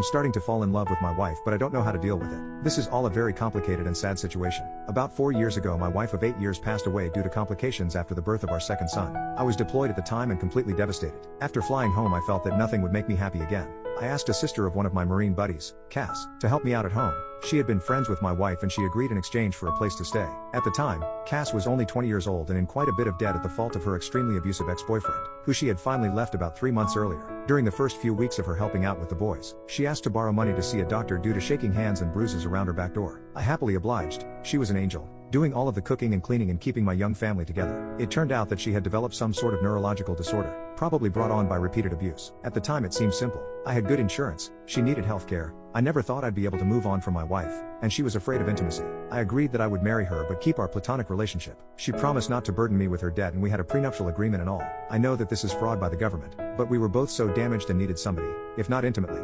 I'm starting to fall in love with my wife, but I don't know how to deal with it. This is all a very complicated and sad situation. About 4 years ago, my wife of 8 years passed away due to complications after the birth of our second son. I was deployed at the time and completely devastated. After flying home, I felt that nothing would make me happy again. I asked a sister of one of my Marine buddies, Cass, to help me out at home. She had been friends with my wife and she agreed in exchange for a place to stay. At the time, Cass was only 20 years old and in quite a bit of debt at the fault of her extremely abusive ex-boyfriend, who she had finally left about 3 months earlier. During the first few weeks of her helping out with the boys, she asked to borrow money to see a doctor due to shaking hands and bruises around her back door. I happily obliged. She was an angel, doing all of the cooking and cleaning and keeping my young family together. It turned out that she had developed some sort of neurological disorder, probably brought on by repeated abuse. At the time it seemed simple. I had good insurance, she needed health care, I never thought I'd be able to move on from my wife, and she was afraid of intimacy. I agreed that I would marry her but keep our platonic relationship. She promised not to burden me with her debt and we had a prenuptial agreement and all. I know that this is fraud by the government, but we were both so damaged and needed somebody, if not intimately,